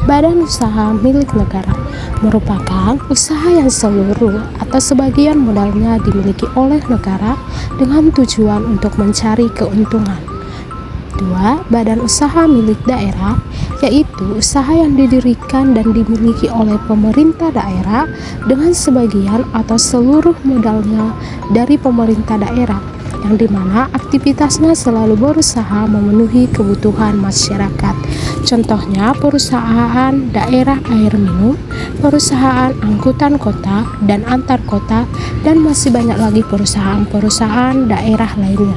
Badan usaha milik negara merupakan usaha yang seluruh atau sebagian modalnya dimiliki oleh negara dengan tujuan untuk mencari keuntungan. 2. Badan usaha milik daerah, yaitu usaha yang didirikan dan dimiliki oleh pemerintah daerah dengan sebagian atau seluruh modalnya dari pemerintah daerah, yang dimana aktivitasnya selalu berusaha memenuhi kebutuhan masyarakat. Contohnya perusahaan daerah air minum, perusahaan angkutan kota dan antar kota, dan masih banyak lagi perusahaan-perusahaan daerah lainnya.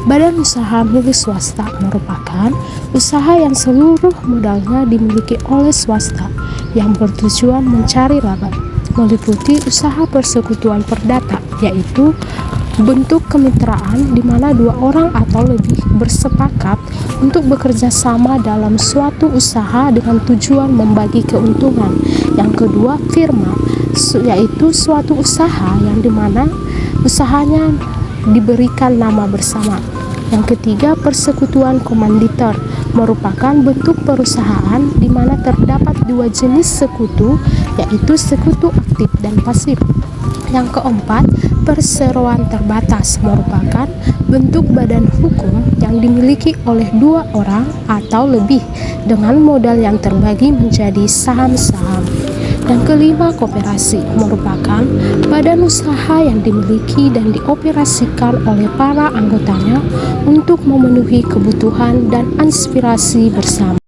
Badan usaha milik swasta merupakan usaha yang seluruh modalnya dimiliki oleh swasta yang bertujuan mencari laba, meliputi usaha persekutuan perdata, yaitu bentuk kemitraan di mana dua orang atau lebih bersepakat untuk bekerja sama dalam suatu usaha dengan tujuan membagi keuntungan. Yang kedua, firma, yaitu suatu usaha yang dimana usahanya diberikan nama bersama. Yang ketiga, persekutuan komanditor merupakan bentuk perusahaan di mana terdapat dua jenis sekutu, yaitu sekutu aktif dan pasif. Yang keempat, perseroan terbatas merupakan bentuk badan hukum yang dimiliki oleh dua orang atau lebih dengan modal yang terbagi menjadi saham-saham. Yang kelima, koperasi merupakan badan usaha yang dimiliki dan dioperasikan oleh para anggotanya untuk memenuhi kebutuhan dan aspirasi bersama.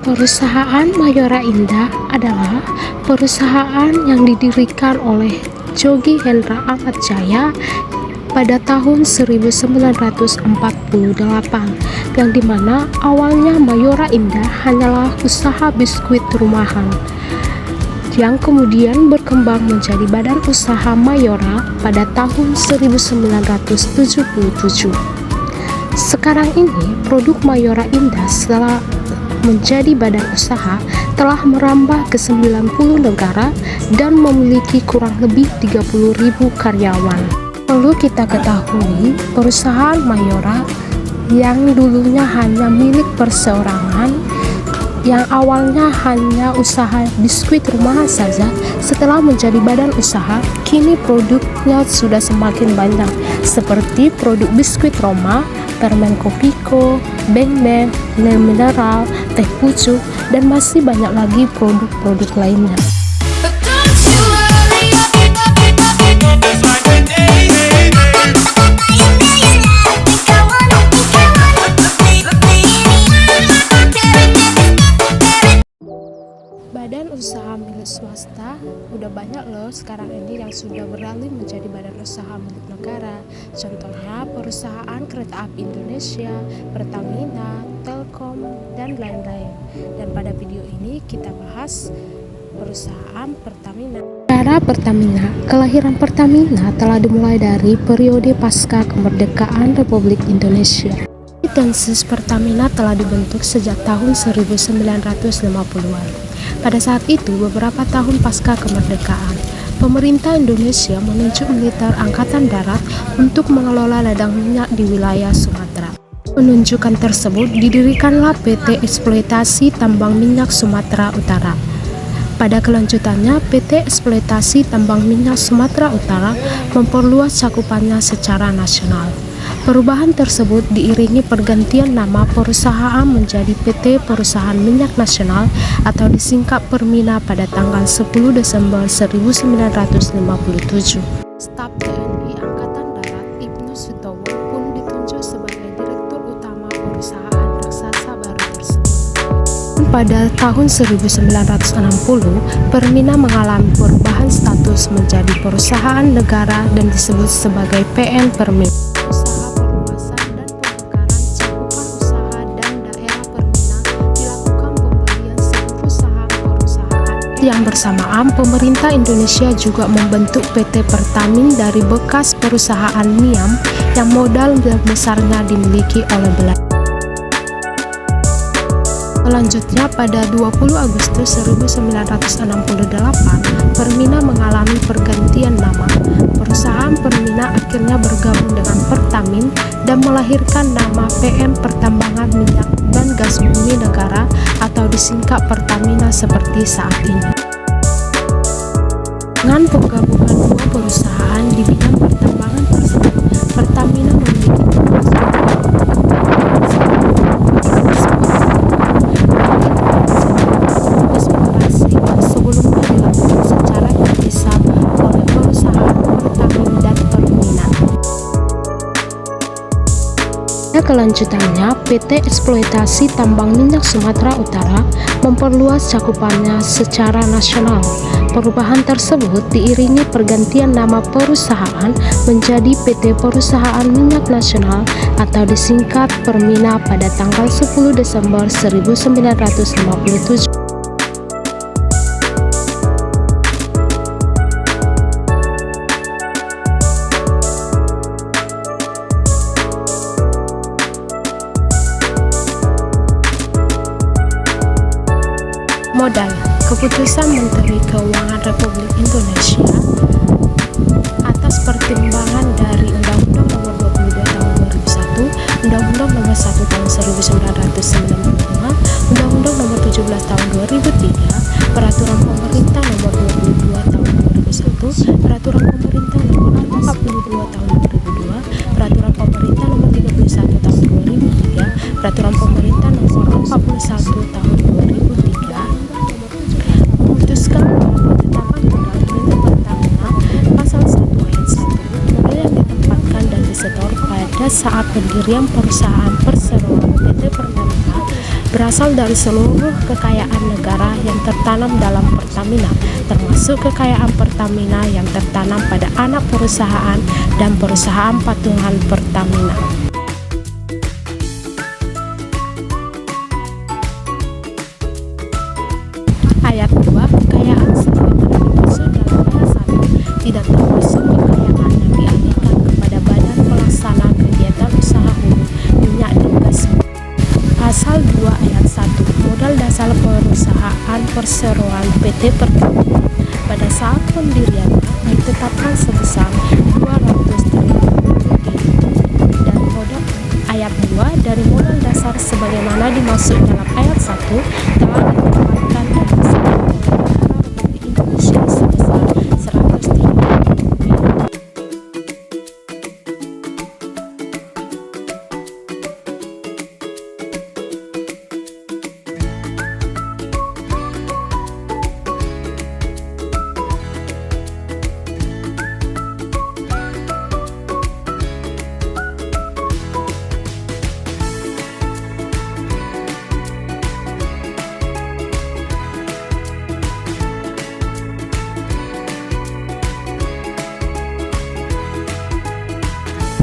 Perusahaan Mayora Indah adalah perusahaan yang didirikan oleh Jogi Hendra Ahmad Jaya pada tahun 1948, yang dimana awalnya Mayora Indah hanyalah usaha biskuit rumahan yang kemudian berkembang menjadi badan usaha Mayora pada tahun 1977. Sekarang ini produk Mayora Indah setelah menjadi badan usaha telah merambah ke 90 negara dan memiliki kurang lebih 30.000 karyawan. Perlu kita ketahui, perusahaan Mayora yang dulunya hanya milik perseorangan, yang awalnya hanya usaha biskuit rumahan saja, setelah menjadi badan usaha, kini produknya sudah semakin banyak, seperti produk biskuit Roma, permen Kopiko, Beng-Beng, mineral, teh pucuk, dan masih banyak lagi produk-produk lainnya. Badan usaha milik swasta udah banyak loh sekarang ini yang sudah beralih menjadi badan usaha milik negara. Contohnya perusahaan Kereta Api Indonesia, Pertamina, Telkom, dan lain-lain. Dan pada video ini kita bahas perusahaan Pertamina. Era Pertamina, kelahiran Pertamina telah dimulai dari periode pasca kemerdekaan Republik Indonesia. Tensis Pertamina telah dibentuk sejak tahun 1950-an. Pada saat itu, beberapa tahun pasca kemerdekaan, pemerintah Indonesia menunjuk militer Angkatan Darat untuk mengelola ladang minyak di wilayah Sumatera. Penunjukan tersebut didirikanlah PT Eksploitasi Tambang Minyak Sumatera Utara. Pada kelanjutannya, PT Eksploitasi Tambang Minyak Sumatera Utara memperluas cakupannya secara nasional. Perubahan tersebut diiringi pergantian nama perusahaan menjadi PT Perusahaan Minyak Nasional atau disingkat Permina pada tanggal 10 Desember 1957. Staf TNI Angkatan Darat Ibnu Sutowo pun ditunjuk sebagai Direktur Utama perusahaan raksasa baru tersebut. Pada tahun 1960, Permina mengalami perubahan status menjadi perusahaan negara dan disebut sebagai PN Permina. Yang bersamaan, pemerintah Indonesia juga membentuk PT Pertamina dari bekas perusahaan Niam yang modal besarnya dimiliki oleh Belanda. Selanjutnya pada 20 Agustus 1968, Permina mengalami pergantian nama. Perusahaan Permina akhirnya bergabung dengan Pertamin dan melahirkan nama PM Pertambangan Minyak dan Gas Bumi Negara atau disingkat Pertamina seperti saat ini. Dengan penggabungan dua perusahaan di bidang pertambangan tersebut, Pertamina memiliki sebelumnya dilakukan secara terpisah oleh perusahaan Pertamin dan Permina. Kelanjutannya, PT Eksploitasi Tambang Minyak Sumatera Utara memperluas cakupannya secara nasional. Perubahan tersebut diiringi pergantian nama perusahaan menjadi PT Perusahaan Minyak Nasional atau disingkat Permina pada tanggal 10 Desember 1957. Modal. Keputusan Menteri Keuangan Republik Indonesia atas pertimbangan dari Undang-Undang Nomor 22 Tahun 2001, Undang-Undang Nomor 1 Tahun 1995, Undang-Undang Nomor 17 Tahun 2003, Peraturan Pemerintah Nomor 22 Tahun 2001, Peraturan Pemerintah Nomor 42 Tahun 2002, Peraturan Pemerintah Nomor 31 Tahun 2003, Peraturan Pemerintah Nomor 41 Tahun 2003, memutuskan bahwa penetapan modal PT Pertamina pasal 1 ayat 1, modal yang ditempatkan dan disetor pada saat pendirian perusahaan perseroan PT Pertamina berasal dari seluruh kekayaan negara yang tertanam dalam Pertamina, termasuk kekayaan Pertamina yang tertanam pada anak perusahaan dan perusahaan patungan Pertamina. Ayat 2, kekayaan sebagaimana dimaksud dalam ayat 1 tidak termasuk kekayaan yang dialihkan kepada badan pelaksana kegiatan usaha hulu minyak dan gas. Pasal 2 ayat 1, modal dasar perusahaan perseroan PT Pertamina pada saat pendiriannya ditetapkan sebesar 200 triliun rupiah, dan modal ayat 2 dari modal dasar sebagaimana dimaksud dalam ayat 1 telah ditetapkan dan disetor oleh negara Republik Indonesia sebesar 100 triliun rupiah.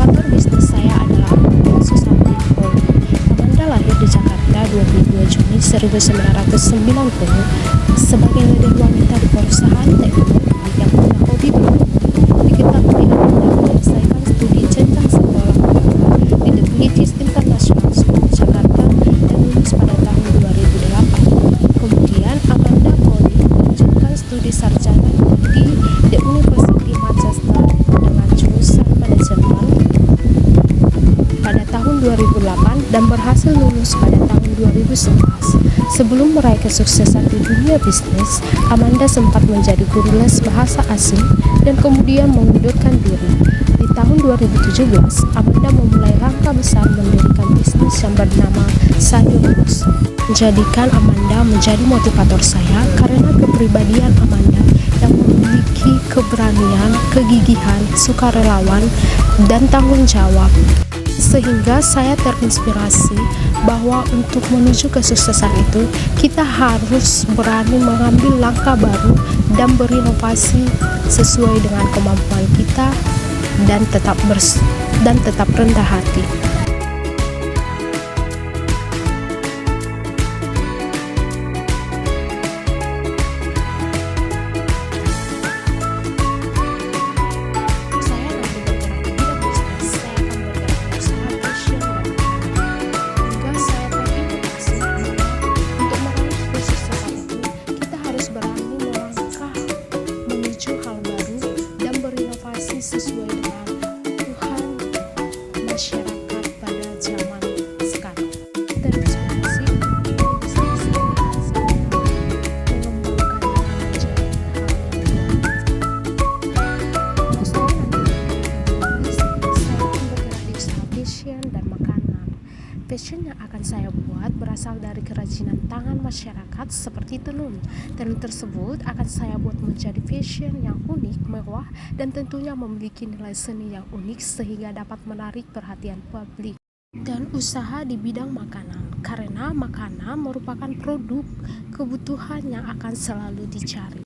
Partner bisnis saya adalah Amanda Susanti Pauli. Amanda lahir di Jakarta 22 Juni 1990 sebagai leader wanita di perusahaan teknologi yang punya hobi berkebun. Diketahui Amanda menyelesaikan studi jenjang sekolah menengah di The British International School Jakarta dan lulus pada tahun 2008. Kemudian Amanda Pauli melanjutkan studi sarjana di The University Manchester dengan jurusan manajemen pada tahun 2008 dan berhasil lulus pada tahun 2011. Sebelum meraih kesuksesan di dunia bisnis, Amanda sempat menjadi guru les bahasa asing dan kemudian mengundurkan diri. Di tahun 2017, Amanda memulai langkah besar mendirikan bisnis yang bernama Sayur Bos. Menjadikan Amanda menjadi motivator saya karena kepribadian Amanda yang memiliki keberanian, kegigihan, sukarelawan, dan tanggung jawab. Sehingga saya terinspirasi bahwa untuk menuju kesuksesan itu kita harus berani mengambil langkah baru dan berinovasi sesuai dengan kemampuan kita dan tetap rendah hati. kerajinan tangan masyarakat seperti tenun. Tenun tersebut akan saya buat menjadi fashion yang unik, mewah, dan tentunya memiliki nilai seni yang unik sehingga dapat menarik perhatian publik. Dan usaha di bidang makanan, karena makanan merupakan produk kebutuhan yang akan selalu dicari.